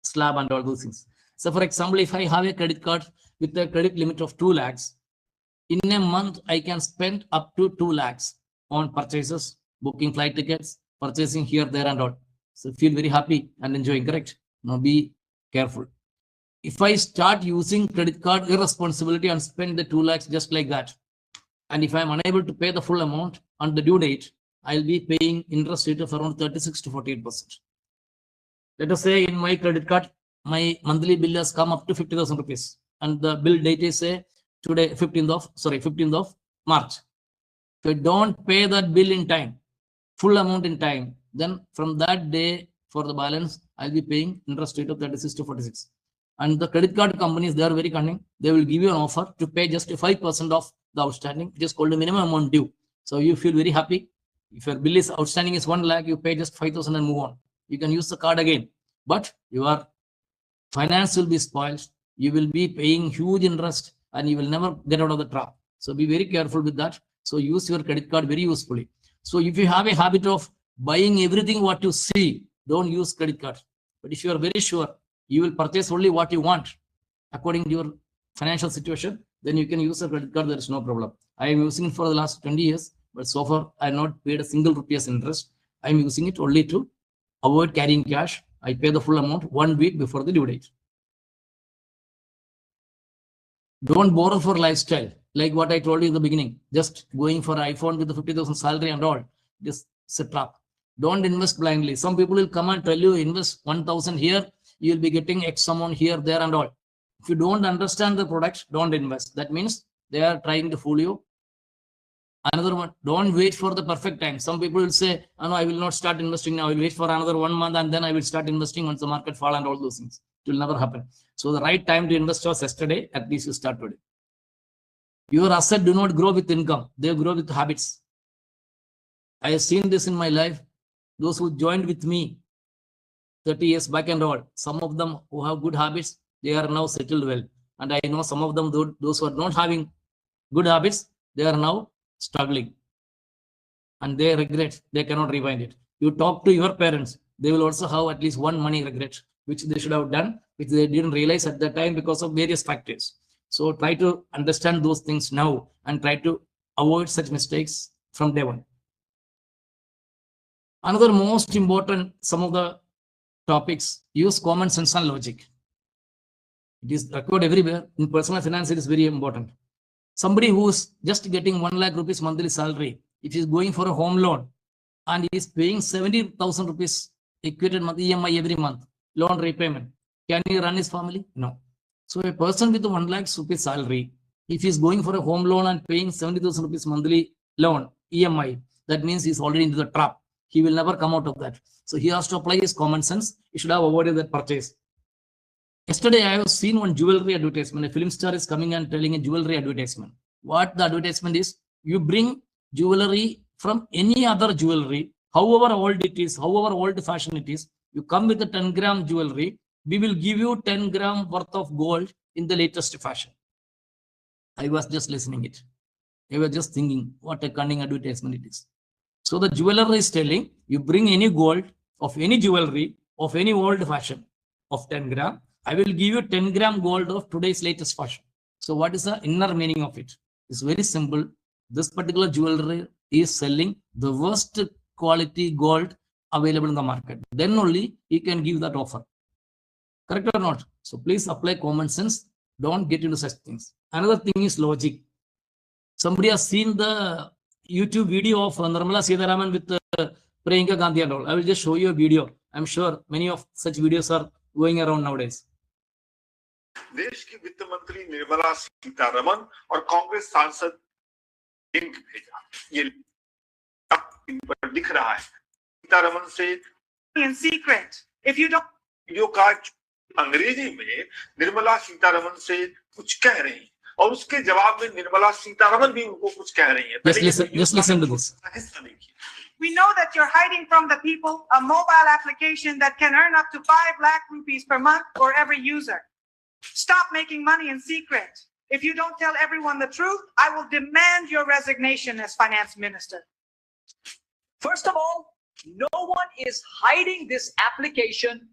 slab and all those things. So for example, if I have a credit card with a credit limit of 2 lakhs, in a month, I can spend up to 2 lakhs on purchases, booking flight tickets, purchasing here, there and all. So feel very happy and enjoying, correct? Now be careful. If I start using credit card irresponsibility and spend the 2 lakhs just like that, and if I'm unable to pay the full amount on the due date, I'll be paying interest rate of around 36 to 48%. Let us say in my credit card, my monthly bill has come up to 50,000 rupees, and the bill date is say today 15th of March. If I don't pay that bill in time, full amount in time, then from that day for the balance, I'll be paying interest rate of 36 to 46. And the credit card companies, they are very cunning. They will give you an offer to pay just 5% of the outstanding, which is called the minimum amount due. So you feel very happy. If your bill is outstanding is 1 lakh, you pay just 5,000 and move on. You can use the card again, but your finance will be spoiled. You will be paying huge interest and you will never get out of the trap. So be very careful with that. So use your credit card very usefully. So if you have a habit of buying everything what you see, don't use credit card. But if you are very sure you will purchase only what you want according to your financial situation, then you can use a credit card. There is no problem. I am using it for the last 20 years, but so far I have not paid a single rupee's interest. I am using it only to avoid carrying cash. I pay the full amount 1 week before the due date. Don't borrow for lifestyle. Like what I told you in the beginning, just going for an iPhone with the 50,000 salary and all, just a trap. Don't invest blindly. Some people will come and tell you invest 1,000 here, you will be getting X amount here, there and all. If you don't understand the product, don't invest. That means they are trying to fool you. Another one, don't wait for the perfect time. Some people will say, oh, no, I will not start investing now. I will wait for another 1 month and then I will start investing once the market fall and all those things. It will never happen. So the right time to invest was yesterday. At least you start today. Your asset do not grow with income. They grow with habits. I have seen this in my life. Those who joined with me 30 years back and all, some of them who have good habits, they are now settled well. And I know some of them, those who are not having good habits, they are now struggling. And they regret, they cannot rewind it. You talk to your parents, they will also have at least one money regret, which they should have done, which they didn't realize at that time because of various factors. So try to understand those things now and try to avoid such mistakes from day one. Another most important, some of the topics, use common sense and logic. It is required everywhere. In personal finance, it is very important. Somebody who is just getting 1 lakh rupees monthly salary, if he is going for a home loan and he is paying 70,000 rupees equated month EMI every month, loan repayment, Can he run his family? No. So a person with 1 lakh rupees salary, if he is going for a home loan and paying 70,000 rupees monthly loan, EMI, that means he's already into the trap. He will never come out of that. So he has to apply his common sense. He should have avoided that purchase. Yesterday, I have seen one jewelry advertisement. A film star is coming and telling a jewelry advertisement. What the advertisement is, you bring jewelry from any other jewelry, however old it is, however old fashion it is, you come with a 10-gram jewelry, we will give you 10-gram worth of gold in the latest fashion. I was just listening it. I was just thinking what a cunning advertisement it is. So the jeweler is telling, you bring any gold of any jewelry of any old fashion of 10 gram, I will give you 10-gram gold of today's latest fashion. So what is the inner meaning of it? It's very simple. This particular jewelry is selling the worst quality gold available in the market. Then only he can give that offer. Correct or not? So please apply common sense. Don't get into such things. Another thing is logic. Somebody has seen the YouTube video of Nirmala Sitharaman with Priyanka Gandhi and all. I will just show you a video. I'm sure many of such videos are going around nowadays. देश की वित्त मंत्री निर्मला सीतारमन और कांग्रेस सांसद link भेजा, ये इन पर दिख रहा है सीतारमन से in secret. If you don't, video का अंग्रेजी में निर्मला सीतारमन से कुछ कह रही हैं और उसके जवाब में निर्मला सीतारमन भी उनको कुछ कह रही हैं. Just listen to this. we know that you're hiding from the people a mobile application that can earn up to 5 lakh rupees per month for every user. Stop making money in secret. If you don't tell everyone the truth, I will demand your resignation as finance minister. First of all, no one is hiding this application.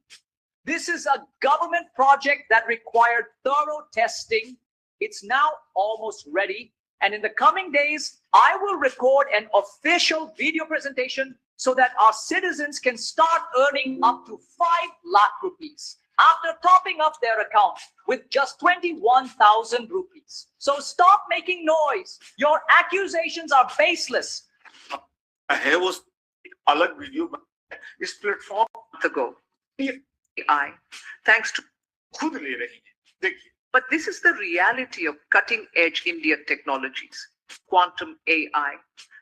This is a government project that required thorough testing. It's now almost ready. And in the coming days, I will record an official video presentation so that our citizens can start earning up to 5 lakh rupees after topping up their account with just 21,000 rupees. So stop making noise. Your accusations are baseless. है वो अलग video इस platform ago. AI, thanks to खुद ले रही है. देखिए, but this is the reality of cutting-edge Indian technologies, quantum AI,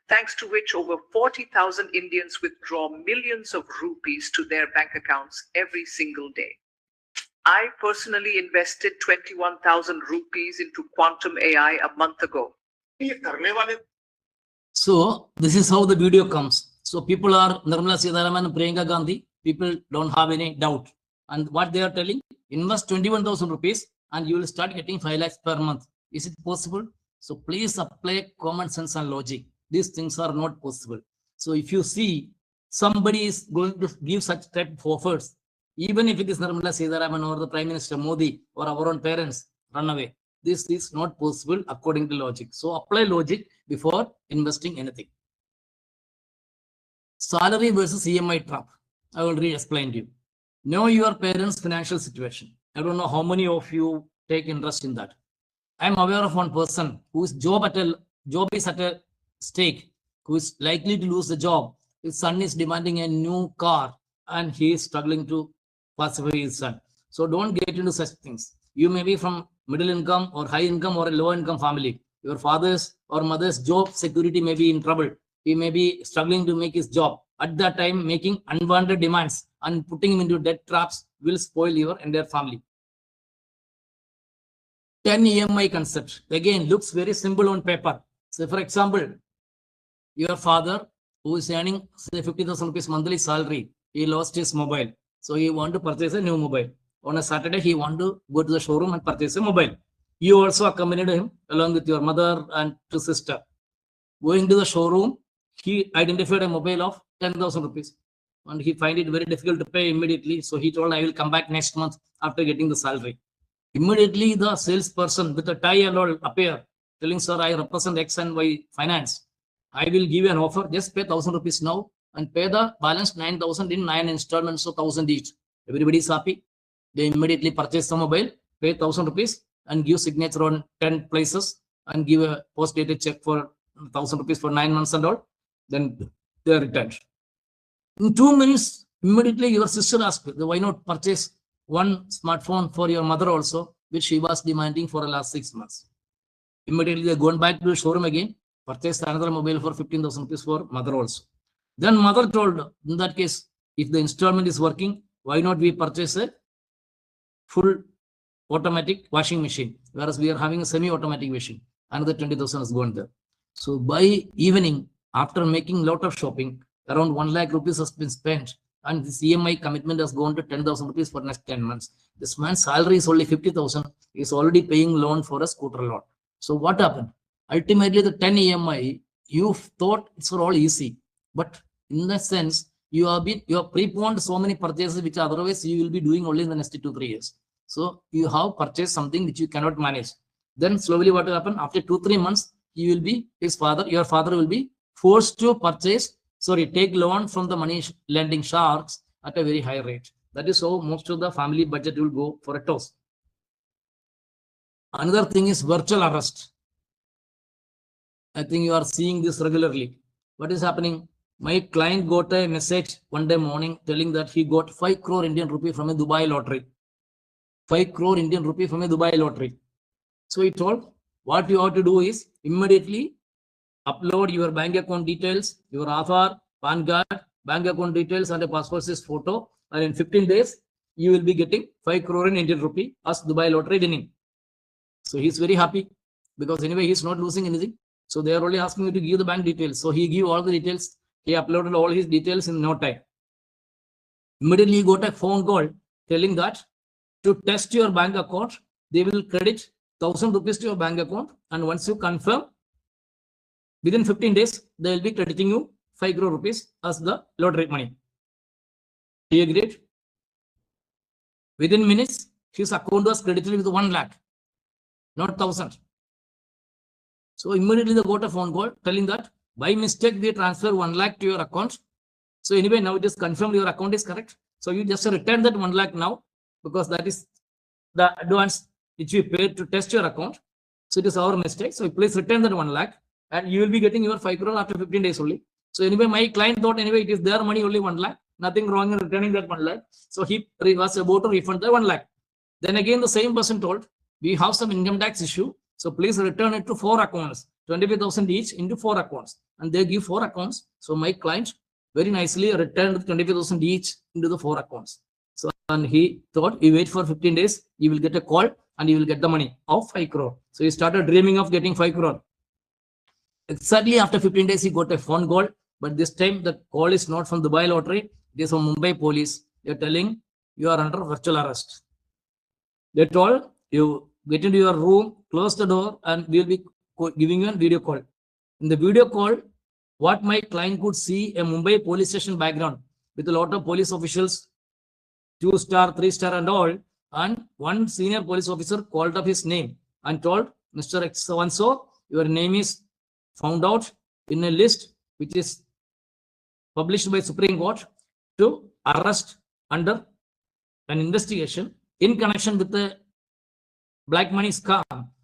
thanks to which over 40,000 Indians withdraw millions of rupees to their bank accounts every single day. I personally invested 21,000 rupees into quantum AI a month ago. ये करने वाले So this is how the video comes. So people are Nirmala Sitharaman and Priyanka Gandhi. People don't have any doubt. And what they are telling, invest 21,000 rupees and you will start getting 5 lakhs per month. Is it possible? So please apply common sense and logic. These things are not possible. So if you see somebody is going to give such type of offers, even if it is Nirmala Sitharaman or the Prime Minister Modi or our own parents, run away. This is not possible according to logic. So apply logic before investing anything. Salary versus EMI trap. I already explained to you. Know your parents' financial situation. I don't know how many of you take interest in that. I'm aware of one person whose job is at a stake, who is likely to lose the job. His son is demanding a new car and he is struggling to pacify his son. So don't get into such things. You may be from middle income or high income or a low income family. Your father's or mother's job security may be in trouble. He may be struggling to make his job. At that time, making unwanted demands and putting him into debt traps will spoil your entire family. 10 EMI concept. Again, looks very simple on paper. So for example, your father who is earning say 50,000 rupees monthly salary, he lost his mobile. So he want to purchase a new mobile. On a Saturday, he want to go to the showroom and purchase a mobile. You also accompanied him along with your mother and two sister. Going to the showroom, he identified a mobile of 10,000 rupees and he find it very difficult to pay immediately. So he told, I will come back next month after getting the salary. Immediately the salesperson with a tie and all appear telling, sir, I represent X and Y finance. I will give you an offer. Just pay 1,000 rupees now and pay the balance 9,000 in 9 installments of 1,000 each. Everybody is happy. They immediately purchase the mobile, pay 1,000 rupees and give signature on 10 places and give a post-dated check for 1,000 rupees for 9 months and all. Then they are returned. In 2 minutes, immediately your sister asked, why not purchase one smartphone for your mother also, which she was demanding for the last 6 months. Immediately they gone back to the showroom again, purchased another mobile for 15,000 rupees for mother also. Then mother told, in that case, if the installment is working, why not we purchase a full automatic washing machine, whereas we are having a semi-automatic machine. Another 20,000 has gone there. So by evening, after making lot of shopping, around 1 lakh rupees has been spent, and this EMI commitment has gone to 10,000 rupees for next 10 months. This man's salary is only 50,000. He is already paying loan for a scooter loan. So what happened? Ultimately, the 10 EMI, you thought it's all easy, but in that sense, you have preponed so many purchases which otherwise you will be doing only in the next 2 to 3 years. So you have purchased something which you cannot manage. Then slowly what will happen? After 2 to 3 months, he will be, your father will be forced to take loan from the money lending sharks at a very high rate. That is how most of the family budget will go for a toss. Another thing is virtual arrest. I think you are seeing this regularly. What is happening? My client got a message one day morning telling that he got 5 crore Indian rupee from a Dubai lottery. 5 crore Indian rupee from a Dubai lottery. So he told, what you have to do is immediately upload your bank account details, your Aadhaar, PAN card, bank account details, and a passport size photo. And in 15 days, you will be getting 5 crore in Indian rupee as Dubai lottery winning. So he's very happy because anyway, he's not losing anything. So they are only asking you to give the bank details. So he gave all the details. He uploaded all his details in no time. Immediately he got a phone call telling that to test your bank account, they will credit 1,000 rupees to your bank account. And once you confirm, within 15 days, they will be crediting you 5 crore rupees as the lottery money. He agreed. Within minutes, his account was credited with 1 lakh, not 1,000. So immediately they got a phone call telling that by mistake they transfer 1 lakh to your account. So anyway, now it is confirmed your account is correct. So you just return that 1 lakh now, because that is the advance which we paid to test your account. So it is our mistake. So please return that 1 lakh and you will be getting your 5 crore after 15 days only. So anyway, my client thought anyway it is their money only 1 lakh. Nothing wrong in returning that 1 lakh. So he was about to refund the 1 lakh. Then again the same person told, we have some income tax issue. So please return it to 4 accounts, 25,000 each into 4 accounts. And they give 4 accounts. So my client very nicely returned 25,000 each into the 4 accounts. So and he thought, you wait for 15 days, you will get a call and you will get the money of 5 crore. So he started dreaming of getting 5 crore. Exactly after 15 days, he got a phone call. But this time the call is not from Dubai lottery. It is from Mumbai police. They are telling you are under virtual arrest. They told you get into your room, close the door, and we will be giving you a video call. In the video call, what my client could see a Mumbai police station background with a lot of police officials, 2-star, 3-star and all. And one senior police officer called up his name and told, Mr. X so-and-so, your name is found out in a list which is published by Supreme Court to arrest under an investigation in connection with the black money scam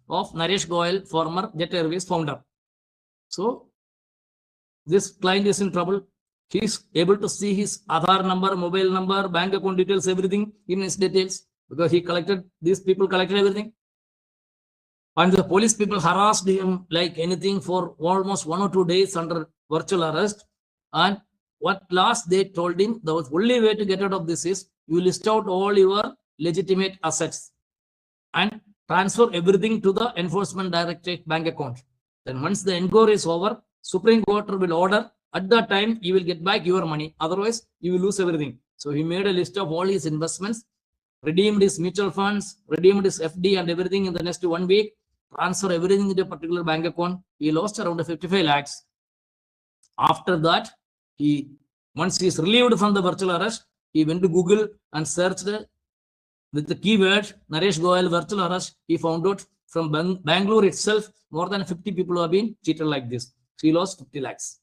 of Naresh Goyal, former Jet Airways founder. So this client is in trouble. He is able to see his Aadhaar number, mobile number, bank account details, everything in his details, because these people collected everything. And the police people harassed him like anything for almost 1 or 2 days under virtual arrest. And what last they told him, the only way to get out of this is you list out all your legitimate assets and transfer everything to the Enforcement Directorate bank account. Then once the inquiry is over, Supreme Court will order, at that time you will get back your money. Otherwise, you will lose everything. So he made a list of all his investments, redeemed his mutual funds, redeemed his FD and everything in the next 1 week, transfer everything into a particular bank account. He lost around 55 lakhs. After that, once he is relieved from the virtual arrest, he went to Google and searched with the keyword Naresh Goyal virtual arrest. He found out from Bangalore itself, more than 50 people have been cheated like this. So he lost 50 lakhs.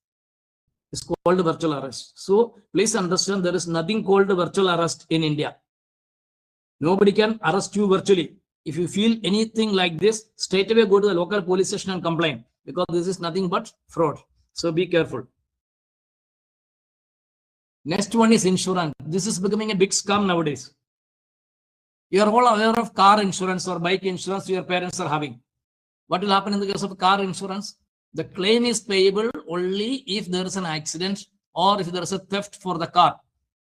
It's called virtual arrest. So please understand, there is nothing called virtual arrest in India. Nobody can arrest you virtually. If you feel anything like this, straight away go to the local police station and complain, because this is nothing but fraud. So be careful. Next one is insurance. This is becoming a big scam nowadays. You are all aware of car insurance or bike insurance your parents are having. What will happen in the case of car insurance? The claim is payable only if there is an accident or if there is a theft for the car.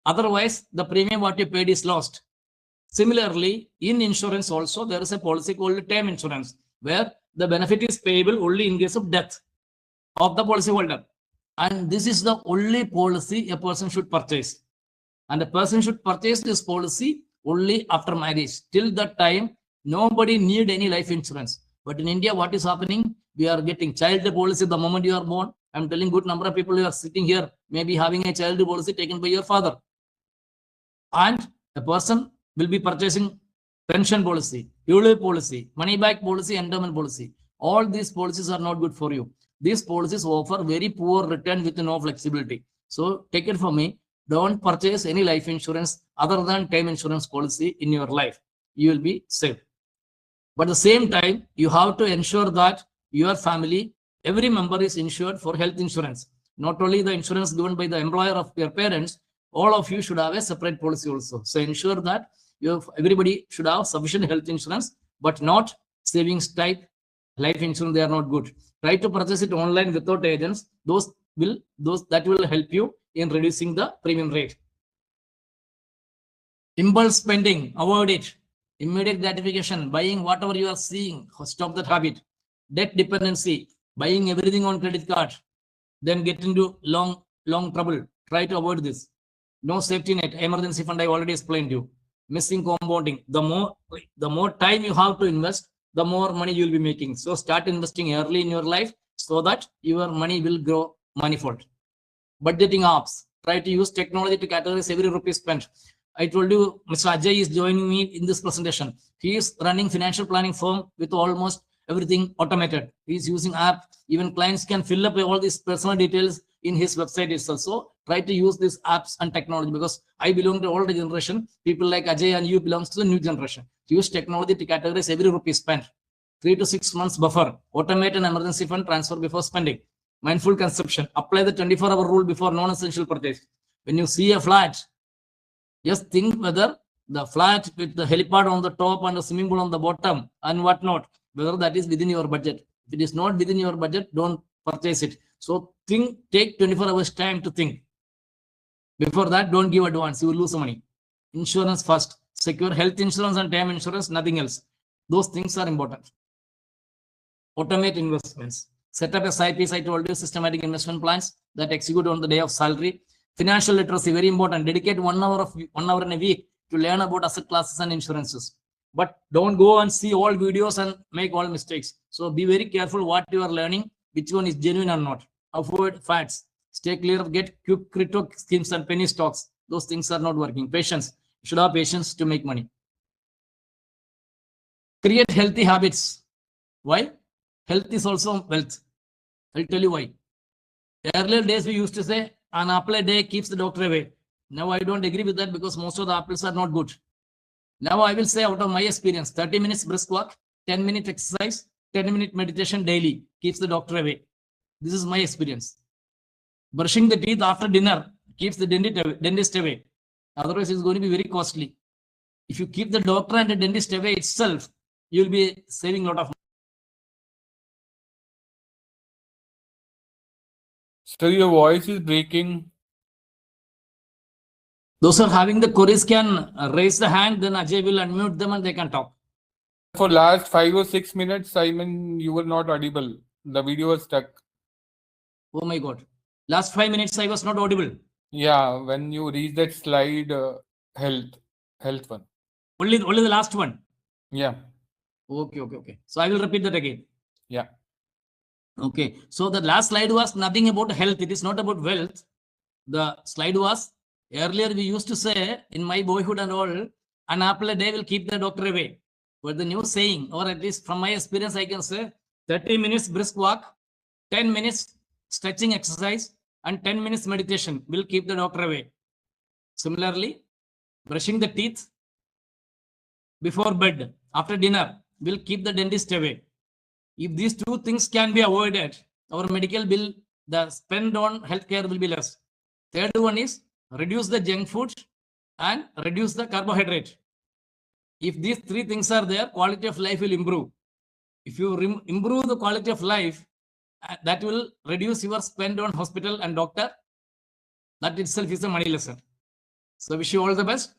Otherwise, the premium what you paid is lost. Similarly, in insurance also, there is a policy called term insurance, where the benefit is payable only in case of death of the policyholder. And this is the only policy a person should purchase. And a person should purchase this policy only after marriage. Till that time, nobody need any life insurance. But in India, what is happening? We are getting child policy the moment you are born. I'm telling good number of people who are sitting here, maybe having a child policy taken by your father. And a person will be purchasing pension policy, ULIP policy, money back policy, endowment policy. All these policies are not good for you. These policies offer very poor return with no flexibility. So take it from me. Don't purchase any life insurance other than term insurance policy in your life. You will be safe. But at the same time, you have to ensure that your family, every member is insured for health insurance. Not only the insurance given by the employer of your parents, all of you should have a separate policy also. So ensure that everybody should have sufficient health insurance, but not savings type life insurance. They are not good. Try to purchase it online without agents. That will help you in reducing the premium rate. Impulse spending, avoid it. Immediate gratification, buying whatever you are seeing, stop that habit. Debt dependency, buying everything on credit card, then get into long trouble. Try to avoid this. No safety net, emergency fund, I already explained to you. Missing compounding. The more time you have to invest, the more money you will be making. So start investing early in your life so that your money will grow manifold. Budgeting apps. Try to use technology to categorize every rupee spent. I told you, Mr. Ajay is joining me in this presentation. He is running financial planning firm with almost everything automated. He is using app. Even clients can fill up all these personal details in his website itself. So try to use these apps and technology, because I belong to older generation. People like Ajay and you belongs to the new generation. Use technology to categorize every rupee spent. 3 to 6 months buffer. Automate an emergency fund transfer before spending. Mindful consumption. Apply the 24-hour rule before non-essential purchase. When you see a flat, just think whether the flat with the helipad on the top and the swimming pool on the bottom and whatnot, whether that is within your budget. If it is not within your budget, don't purchase it. So take 24 hours time to think. Before that, don't give advance. You will lose money. Insurance first. Secure health insurance and term insurance, nothing else. Those things are important. Automate investments. Set up SIPs, I told you, systematic investment plans that execute on the day of salary. Financial literacy, very important. Dedicate 1 hour in a week to learn about asset classes and insurances. But don't go and see all videos and make all mistakes. So be very careful what you are learning, which one is genuine or not. Avoid fads. Stay clear of quick crypto schemes and penny stocks. Those things are not working. Patience. You should have patience to make money. Create healthy habits. Why? Health is also wealth. I'll tell you why. Earlier days we used to say, an apple a day keeps the doctor away. Now I don't agree with that, because most of the apples are not good. Now I will say, out of my experience, 30 minutes brisk walk, 10-minute exercise, 10-minute meditation daily keeps the doctor away. This is my experience. Brushing the teeth after dinner keeps the dentist away. Otherwise, it's going to be very costly. If you keep the doctor and the dentist away itself, you'll be saving a lot of money. So your voice is breaking. Those who are having the queries can raise the hand, then Ajay will unmute them and they can talk. For last 5 or 6 minutes, Simon, you were not audible. The video was stuck. Oh my God. Last 5 minutes, I was not audible. Yeah, when you reach that slide, health one. Only the last one. Yeah. Okay. So I will repeat that again. Yeah. Okay. So the last slide was nothing about health. It is not about wealth. The slide was, earlier we used to say, in my boyhood and all, an apple a day will keep the doctor away. But the new saying, or at least from my experience, I can say 30 minutes brisk walk, 10 minutes stretching exercise, and 10 minutes meditation will keep the doctor away. Similarly, brushing the teeth before bed, after dinner, will keep the dentist away. If these 2 things can be avoided, our medical bill, the spend on healthcare will be less. Third one is reduce the junk food and reduce the carbohydrate. If these three things are there, quality of life will improve. If you improve the quality of life, that will reduce your spend on hospital and doctor. That itself is a money lesson. So wish you all the best.